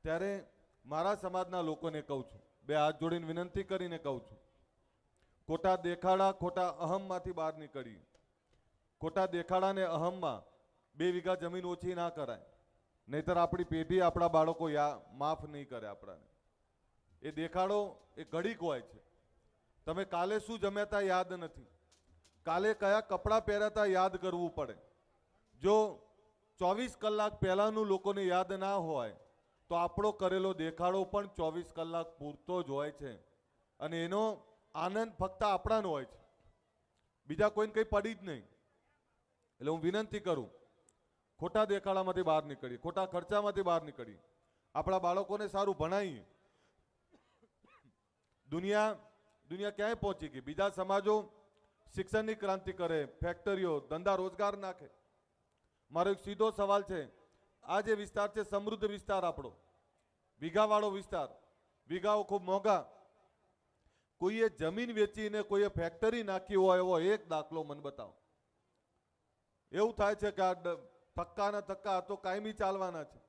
ત્યારે મારા સમાજના લોકોને કહું છું, બે હાથ જોડીને વિનંતી કરીને કહું છું, ખોટા દેખાડા ખોટા અહમમાંથી બહાર નીકળી. ખોટા દેખાડા ને અહમમાં 2 વીઘા જમીન ઓછી ના કરાય, નહીતર આપણી પેઢી આપણા બાળકો માફ નહીં કરે આપણાને. એ દેખાડો એ ઘડીક હોય છે. તમે કાલે શું જમ્યા હતા યાદ નથી, કાલે કયા કપડાં પહેર્યા હતા યાદ કરવું પડે. જો 24 કલાક પહેલાનું લોકોને યાદ ના હોય તો આપણો કરેલો દેખાડો પણ 24 કલાક પૂરતો જ હોય છે, અને એનો આનંદ ફક્ત આપણાનો હોય છે, બીજા કોઈને કંઈ પડી જ નહીં. એટલે હું વિનંતી કરું, ખોટા દેખાડામાંથી બહાર નીકળી, ખોટા ખર્ચામાંથી બહાર નીકળી, આપણા બાળકોને સારું ભણાવીએ. દુનિયા ક્યાંય પહોંચી ગઈ, બીજા સમાજો શિક્ષણની ક્રાંતિ કરે, ફેક્ટરીઓ ધંધા રોજગાર નાખે. મારો એક સીધો સવાલ છે, આ જે વિસ્તાર છે સમૃદ્ધ વિસ્તાર આપણો, વીઘાવાળો વિસ્તાર, વીઘાઓ ખૂબ મોંઘા, કોઈએ જમીન વેચીને કોઈએ ફેક્ટરી નાખી હોય એવો એક દાખલો મને બતાવો. એવું થાય છે કે આ થક્કા તો કાયમી ચાલવાના છે,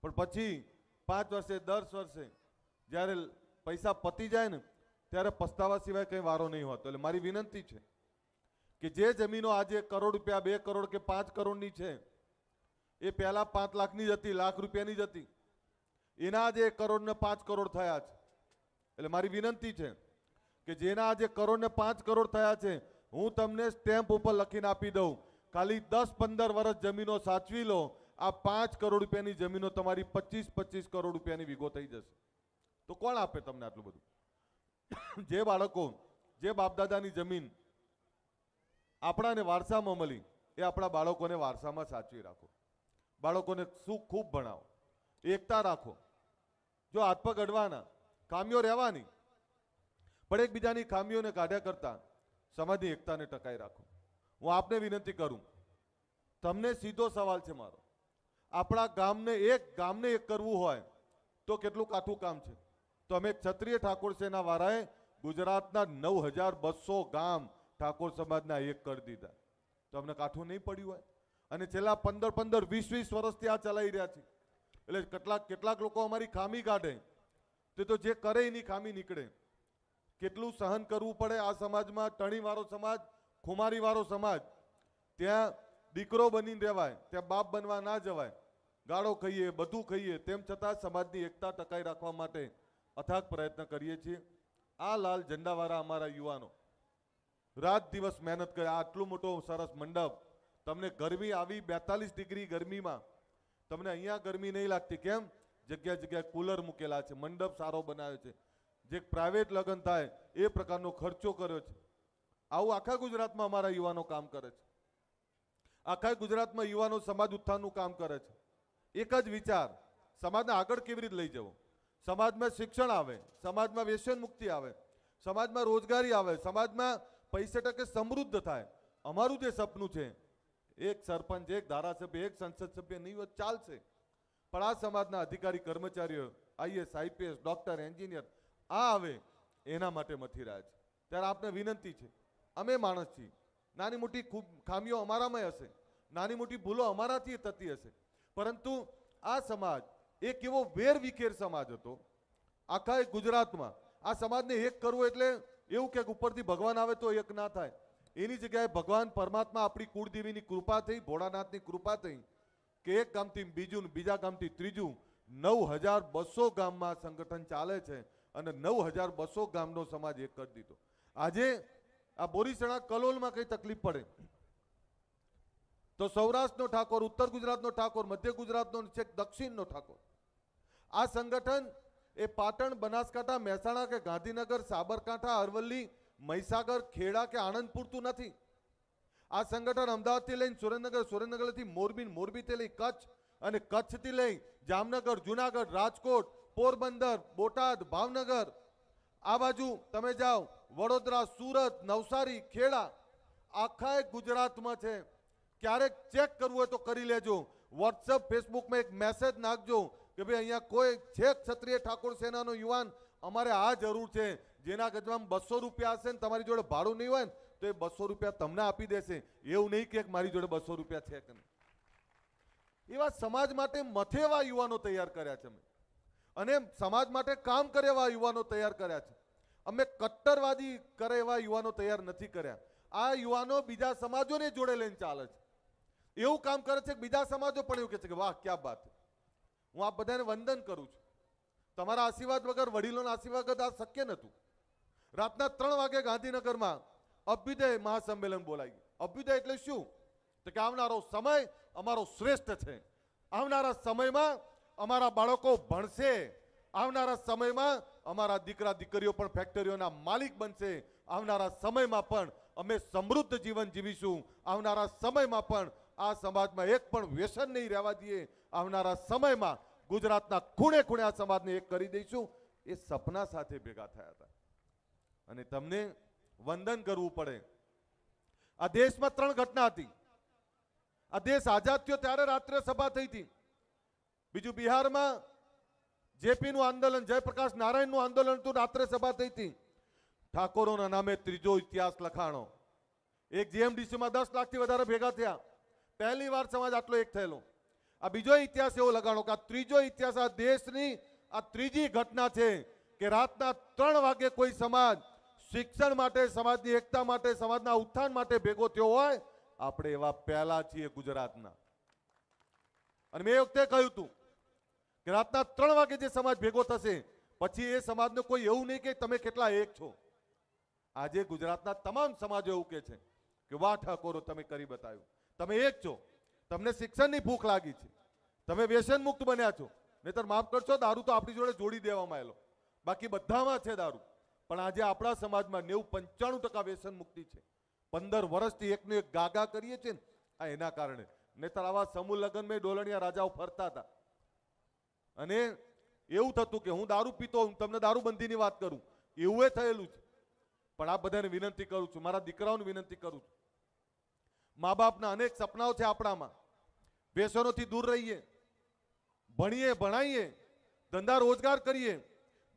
પણ પછી 5 વર્ષે 10 વર્ષે જ્યારે પૈસા પતી જાય ને ત્યારે પસ્તાવા સિવાય કંઈ વારો નહીં હોતો. એટલે મારી વિનંતી છે કે જે જમીનો આજે ₹1 કરોડ, 2 કરોડ કે 5 કરોડની છે, એ પહેલા 5 લાખની જ હતી, લાખ રૂપિયાની જ હતી, એના આજે 1 કરોડ ને 5 કરોડ થયા છે. એટલે મારી વિનંતી છે કે જેના આજે 1 કરોડ ને 5 કરોડ થયા છે, હું તમને સ્ટેમ્પ ઉપર લખીને આપી દઉં, ખાલી 10-15 વર્ષ જમીનો સાચવી લો, આ 5 કરોડ રૂપિયાની જમીનો તમારી 25-25 કરોડ રૂપિયાની વીઘો થઈ જશે. તો કોણ આપે તમને આટલું બધું? જે બાળકો, જે બાપદાદાની જમીન આપણાને વારસામાં મળી, એ આપણા બાળકોને વારસામાં સાચવી રાખો. બાળકોને ખૂબ ભણાવો, એકતા રાખો. જો હાથ પગ અડવાના, ખામીઓ રહેવાની, પણ એકબીજાની ખામીઓને કાઢ્યા કરતા સમાજની એકતાને ટકાઈ રાખો. હું આપને વિનંતી કરું, તમને સીધો સવાલ છે મારો, આપણા ગામને એક કરવું હોય તો કેટલું કાઠું કામ છે. તો અમે ક્ષત્રિય ઠાકોર સેના વાળાએ ગુજરાતના 9200 ગામ ઠાકોર સમાજના એક કરી દીધા. તો અમને કાઠું નહીં પડ્યું હોય? અને છેલ્લા 15-15, 20-20 વર્ષથી આ ચલાવી રહ્યા છે. એટલે કેટલાક લોકો અમારી ખામી કાઢે, તે તો જે કરે એની ખામી નીકળે. કેટલું સહન કરવું પડે આ સમાજમાં, ટણીવાળો સમાજ, ખુમારીવાળો સમાજ, ત્યાં દીકરો બનીને રહેવાય, ત્યાં બાપ બનવા ના જવાય, ગાળો ખાઈએ, બધું ખાઈએ, તેમ છતાં સમાજની એકતા ટકાઈ રાખવા માટે અથાગ પ્રયત્ન કરીએ છીએ. આ લાલ ઝંડાવાળા અમારા યુવાનો રાત દિવસ મહેનત કરે. આટલું મોટો સરસ મંડપ, તમને ગરમી આવી 42 ડિગ્રી ગરમીમાં તમને અહીંયા ગરમી નહીં લાગતી. કેમ? જગ્યાએ કુલર મૂકેલા છે, મંડપ સારો બનાવ્યો છે, જે પ્રાઇવેટ લગ્ન થાય એ પ્રકારનો ખર્ચો કર્યો છે. આવું આખા ગુજરાતમાં અમારા યુવાનો કામ કરે છે. આખા ગુજરાતમાં યુવાનો સમાજ ઉત્થાનનું કામ કરે છે. એક જ વિચાર, સમાજને આગળ કેવી રીતે લઈ જવો, સમાજમાં શિક્ષણ આવે, સમાજમાં વ્યસન મુક્તિ આવે, સમાજમાં રોજગારી આવે, સમાજમાં પૈસે ટકે સમૃદ્ધ થાય. અમારું જે સપનું છે, એક સરપંચ, એક ધારાસભ્ય, એક સંસદ સભ્ય નહીં હોય ચાલશે, પણ આ સમાજના અધિકારી કર્મચારીઓ, IAS, IPS, ડોક્ટર, એન્જિનિયર આ આવે એના માટે મથી રહ્યા છે. ત્યારે આપને વિનંતી છે, અમે માણસ છીએ, નાની મોટી ખામીઓ અમારામાં હશે, નાની મોટી ભૂલો અમારાથી થતી હશે, પરંતુ આ સમાજ એક એવો વેરવિખેર સમાજ હતો આખા ગુજરાતમાં. આ સમાજને એક કરવું એટલે એવું કે ઉપરથી ભગવાન આવે તો એક ના થાય. એની જગ્યાએ ભગવાન પરમાત્મા, આપણી કુળદેવીની કૃપા થઈ, ભોળાનાથની કૃપા થઈ કે એક ગામથી બીજું, બીજા ગામથી ત્રીજું, 9200 ગામમાં સંગઠન ચાલે છે અને 9200 ગામનો સમાજ એક કરી દીધો. આજે આ બોરીસણા કલોલમાં કઈ તકલીફ પડે તો સૌરાષ્ટ્રનો ઠાકોર, ઉત્તર ગુજરાતનો ઠાકોર, મધ્ય ગુજરાતનો, છેક દક્ષિણનો ઠાકોર, આ સંગઠન એ પાટણ, બનાસકાંઠા, મહેસાણા કે ગાંધીનગર, સાબરકાંઠા, અરવલ્લી, મહીસાગર, ખેડા કે આણંદ પૂરતું નથી. આ સંગઠન અમદાવાદથી લઈને સુરેન્દ્રનગર, સુરેન્દ્રનગરથી મોરબી, મોરબીથી લઈ કચ્છ અને કચ્છથી લઈ જામનગર, જુનાગઢ, રાજકોટ, પોરબંદર, બોટાદ, ભાવનગર, આ બાજુ તમે જાઓ વડોદરા, સુરત, નવસારી, ખેડા, આખા ગુજરાતમાં છે. ક્યારેક ચેક કરવું હોય તો કરી લેજો. વોટ્સઅપ, ફેસબુકમાં એક મેસેજ નાખજો કે ભાઈ અહીંયા કોઈ છે ક્ષત્રિય ઠાકોર સેનાનો યુવાન, અમારે આ જરૂર છે, જેના ગજવામાં 200 રૂપિયા હશે ને તમારી જોડે ભાડું નહીં હોય ને તો એ 200 રૂપિયા તમને આપી દેશે. એવું નહીં કે મારી જોડે 200 રૂપિયા છે કે નહીં. એવા સમાજ માટે મથે એવા યુવાનો તૈયાર કર્યા છે અમે, અને સમાજ માટે કામ કરે એવા યુવાનો તૈયાર કર્યા છે. અમે કટ્ટરવાદી કરે એવા યુવાનો તૈયાર નથી કર્યા. આ યુવાનો બીજા સમાજોને જોડે લઈને ચાલે છે. એવું કામ કરે છે કે બીજા સમાજો પણ એવું કહે છે કે વાહ ક્યાં બાત. હું આ બધાને વંદન કરું છું. તમારા આશીર્વાદ વગર, વડીલોના આશીર્વાદ વગર આ શક્ય નહોતું. રાતના 3 વાગે ગાંધીનગરમાં અભ્યુદય મહાસંમેલન બોલાયું. અભ્યુદય એટલે શું? તો કે આવનારો સમય અમારો શ્રેષ્ઠ છે. આવનારા સમયમાં અમારા બાળકો ભણશે. આવનારા સમયમાં અમારા દીકરા દીકરીઓ પણ ફેક્ટરીઓના માલિક બનશે. આવનારા સમયમાં પણ અમે સમૃદ્ધ જીવન જીવીશું. આવનારા સમયમાં પણ આ સમાજમાં એક પણ વ્યસન નહીં રહેવા દઈએ. આવનારા સમયમાં ગુજરાતના ખૂણે ખૂણે આ સમાજને એક કરી દઈશું. એ સપના સાથે ભેગા થયા હતા. અને તમને વંદન કરવું પડે. આ દેશમાં 3 ઘટના હતી. આ દેશ આઝાદ થયો ત્યારે રાત્રે સભા થઈ હતી. બીજું બિહારમાં જેપીનું આંદોલન, જયપ્રકાશ નારાયણનું આંદોલન હતું, રાત્રે સભા થઈ હતી. ઠાકોરોના નામે ત્રીજો ઇતિહાસ લખાણો. એક જીએમડીસીમાં 10 લાખથી વધારે ભેગા થયા. પહેલી વાર સમાજ આટલો એક થયેલો. આ બીજો ઇતિહાસ એવો લગાડો કે આ ત્રીજો ઇતિહાસ આ દેશની આ ત્રીજી ઘટના છે કે રાતના 3 વાગે કોઈ સમાજ શિક્ષણ માટે, સમાજની એકતા માટે, સમાજના ઉત્થાન માટે ભેગો થયો હોય. આપણે એવા પહેલા છીએ ગુજરાતના. અને મેં એ વખતે કહ્યું હતું કે રાતના 3 વાગે જે સમાજ ભેગો થશે પછી એ સમાજને કોઈ એવું નહીં કે તમે કેટલા એક છો. આજે ગુજરાતના તમામ સમાજો એવું કે છે કે વાહ ઠાકોરો, તમે કરી બતાવ્યું, તમે એક છો, તમને શિક્ષણની ભૂખ લાગી છે, તમે વ્યસન મુક્ત બન્યા છો. નહીતર માફ કરશો, દારૂ તો આપણી જોડે જોડી દેવામાં આવેલો, બાકી બધામાં છે દારૂ. પણ આજે આપણા સમાજમાં 90-95% વ્યસન મુક્તિ છે. 15 વર્ષથી એકનું એક ગાગા કરીએ છીએ આ એના કારણે. નહીતર આવા સમૂહ લગ્નમાં ડોલણિયા રાજાઓ ફરતા હતા. અને એવું થતું કે હું દારૂ પીતો, હું તમને દારૂબંધીની વાત કરું, એવું થયેલું છે. પણ આ બધાને વિનંતી કરું છું, મારા દીકરાઓને વિનંતી કરું છું, મા બાપના અનેક સપનાઓ છે આપણામાં. વ્યસનોથી દૂર રહીએ, ભણીએ, ભણાઈએ, ધંધા રોજગાર કરીએ.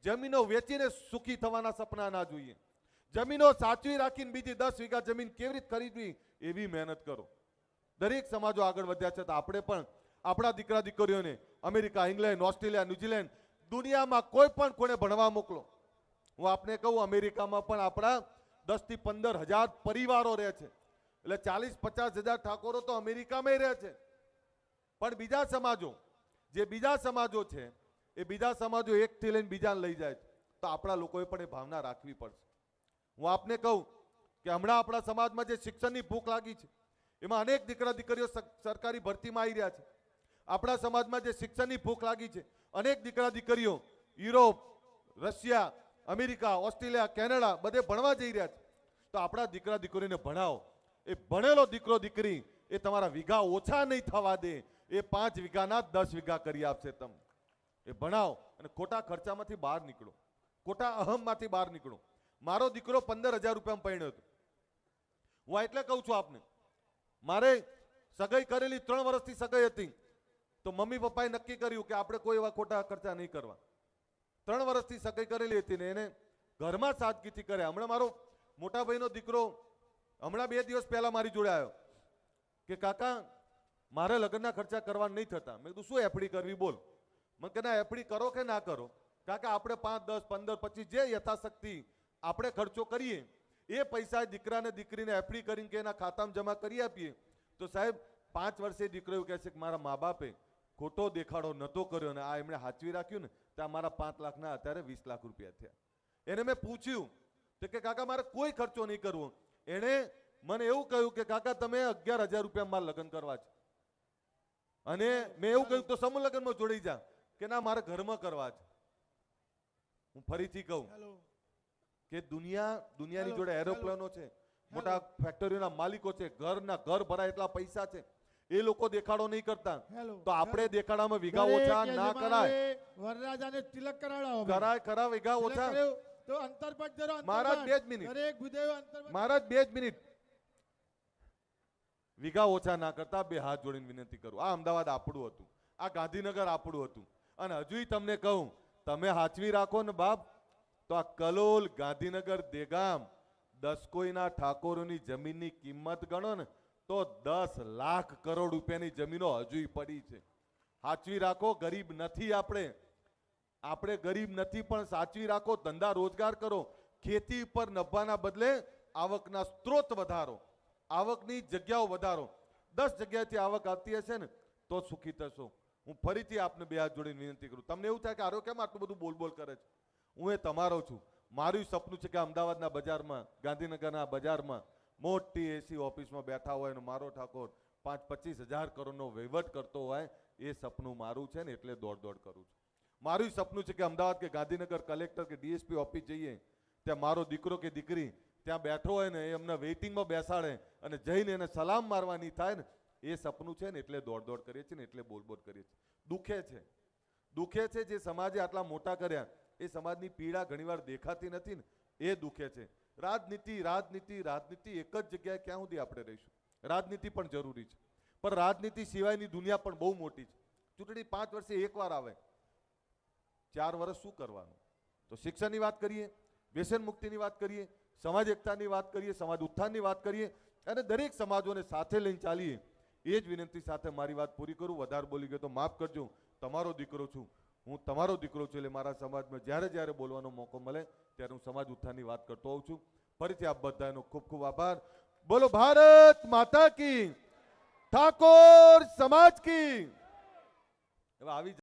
જમીનો વેચીને સુખી થવાના સપના ના જોઈએ. જમીનો સાચવી રાખીને બીજી 10 વીઘા જમીન કેવી રીતે ખરીદવી એવી મહેનત કરો. દરેક સમાજો આગળ વધ્યા છે તો આપણે પણ આપણા દીકરા દીકરીઓને અમેરિકા, ઇંગ્લેન્ડ, ઓસ્ટ્રેલિયા, ન્યુઝીલેન્ડ, દુનિયામાં કોઈ પણ કોને ભણવા મોકલો. હું આપને કહું, અમેરિકામાં પણ આપણા 10 થી 15 હજાર પરિવારો રહે છે. એટલે 40-50 હજાર ઠાકોરો તો અમેરિકામાં રહે છે. પણ બીજા સમાજો, જે બીજા સમાજો છે એ બીજા સમાજો એકથી લઈને બીજાને લઈ જાય છે. તો આપણા લોકોએ પણ એ ભાવના રાખવી પડશે. હું આપને કહું કે હમણાં આપણા સમાજમાં જે શિક્ષણની ભૂખ લાગી છે એમાં અનેક દીકરા દીકરીઓ સરકારી ભરતીમાં આવી રહ્યા છે. આપણા સમાજમાં જે શિક્ષણની ભૂખ લાગી છે, અનેક દીકરા દીકરીઓ Europe, Russia, America, Australia, Canada બધે ભણવા જઈ રહ્યા છે. તો આપણા દીકરા દીકરીને ભણાવો. એ ભણેલો દીકરો દીકરી એ તમારા વીઘા ઓછા નહીં થવા દે. એ 5 વીઘાના 10 વીઘા કરી આપશે તમને. એ ભણાવો અને ખોટા ખર્ચામાંથી બહાર નીકળો, ખોટા અહમમાંથી બહાર નીકળો. મારો દીકરો 15,000 રૂપિયામાં પરણ્યો હતો. હું એટલે કહું છું આપને, મારે સગાઈ કરેલી 3 વર્ષથી સગાઈ હતી તો મમ્મી પપ્પાએ નક્કી કર્યું કે આપણે કોઈ એવા ખોટા ખર્ચા નહીં કરવા. 3 વર્ષથી સગાઈ કરેલી હતી ને એને ઘરમાં સાદગીથી કર્યા. હમણાં મારો મોટા ભાઈનો દીકરો હમણાં 2 દિવસ પહેલા મારી જોડે આવ્યો કે કાકા મારે લગ્નના ખર્ચા કરવા નહીં થતા. મેં કીધું શું એફડી કરવી બોલ. મને કે ના, એફડી કરો કે ના કરો, કાકા આપણે 5, 10, 15, 25 જે યથાશક્તિ આપણે ખર્ચો કરીએ એ પૈસા દીકરાને દીકરીને એફડી કરીને કે એના ખાતામાં જમા કરી આપીએ તો સાહેબ 5 વર્ષે દીકરો એવું કહે છે કે મારા મા બાપે ખોટો દેખાડો નહોતો કર્યો ને આ એમણે સાચવી રાખ્યું ને ત્યાં મારા 5 લાખના અત્યારે 20 લાખ રૂપિયા થયા. એને મેં પૂછ્યું તો કે કાકા મારે કોઈ ખર્ચો નહીં કરવો. એણે મને એવું કહ્યું કે કાકા તમે 11,000 રૂપિયા મારે લગ્ન કરવા છે. અને મેં એવું કહ્યું તો સમૂહ લગ્નમાં જોડી જા કે ના મારે ઘરમાં કરવા છે. હું ફરીથી કહું કે દુનિયાની જોડે એરોપ્લેનો છે, મોટા ફેક્ટરીઓના માલિકો છે, ઘર ભરાય એટલા પૈસા છે. એ લોકો દેખાડો નહીં કરતા તો આપણે દેખાડામાં વીઘા ઓછા ના કરાય. વરરાજાને તિલક કરાવડાવો. કરાય ખરા વીઘા ઓછા. તો અંતરપટ જરો મહારાજ 2 જ મિનિટ. દરેક ભૂદેવ અંતરપટ. મહારાજ 2 જ મિનિટ. વીઘા ઓછા ના કરતા 2 હાથ જોડીને વિનંતી કરું. આ અમદાવાદ આપણું હતું, આ ગાંધીનગર આપણું હતું. અને હજુય તમને કહું, તમે હાચવી રાખો ને બાપ તો આ કલોલ, ગાંધીનગર, દેગામ, દસકોઈના ઠાકોરોની જમીનની કિંમત ગણો ને તો 10 લાખ કરોડ રૂપિયાની જમીનો હજુય પડી છે. સાચવી રાખો. ગરીબ નથી આપણે ગરીબ નથી, પણ સાચવી રાખો. ધંધા રોજગાર કરો. ખેતી પર નભાના બદલે આવકના સ્ત્રોત વધારો, આવકની જગ્યાઓ વધારો. 10 જગ્યાએથી આવક આવતી હશે ને તો સુખી થશો. હું ફરીથી આપને બે હાથ જોડીને વિનંતી કરું. તમને એવું થાય કે આરો કેમ આટલું બધું બોલ કરે છે? હું એ તમારો છું. મારું સપનું છે કે અમદાવાદના બજારમાં, ગાંધીનગરના બજારમાં મોટી એસી ઓફિસમાં બેઠા હોય અને મારો ઠાકોર 5-25 હજાર કરોડનો વહીવટ કરતો હોય. એ સપનું મારું છે ને એટલે દોડ કરું છું. મારું સપનું છે કે અમદાવાદ કે ગાંધીનગર કલેક્ટર કે ડીએસપી ઓફિસ જઈએ, ત્યાં મારો દીકરો કે દીકરી ત્યાં બેઠો હોય ને, એ અમને વેઇટિંગમાં બેસાડે અને જઈને એને સલામ મારવાની થાય ને, એ સપનું છે ને એટલે દોડ કરીએ છીએ ને એટલે બોલ કરીએ છીએ. દુખે છે જે સમાજે આટલા મોટા કર્યા, એ સમાજની પીડા ઘણીવાર દેખાતી નથી ને, એ દુખે છે. રાજનીતિ એક જ જગ્યાએ ક્યાં સુધી આપણે રહીશું? રાજનીતિ પણ જરૂરી છે, પણ રાજનીતિ સિવાયની દુનિયા પણ બહુ મોટી છે. ચૂંટણી 5 વર્ષે એકવાર આવે, 4 વર્ષ શું કરવાનું? તો શિક્ષણની વાત કરીએ, વ્યસન મુક્તિની વાત કરીએ, સમાજ એકતાની વાત કરીએ, સમાજ ઉત્થાનની વાત કરીએ અને દરેક સમાજોને સાથે લઈને ચાલીએ. એ જ વિનંતી સાથે મારી વાત પૂરી કરું. વધારે બોલી ગયો તો માફ કરજો. તમારો દીકરો છું, હું તમારો દીકરો છું, એટલે મારા સમાજમાં જ્યારે બોલવાનો મોકો મળે ત્યારે હું સમાજ ઉત્થાનની વાત કરતો હોઉં છું. ફરીથી આપ બધાનો ખૂબ ખૂબ આભાર. બોલો ભારત માતા કી, ઠાકોર સમાજ કી. હવે આવી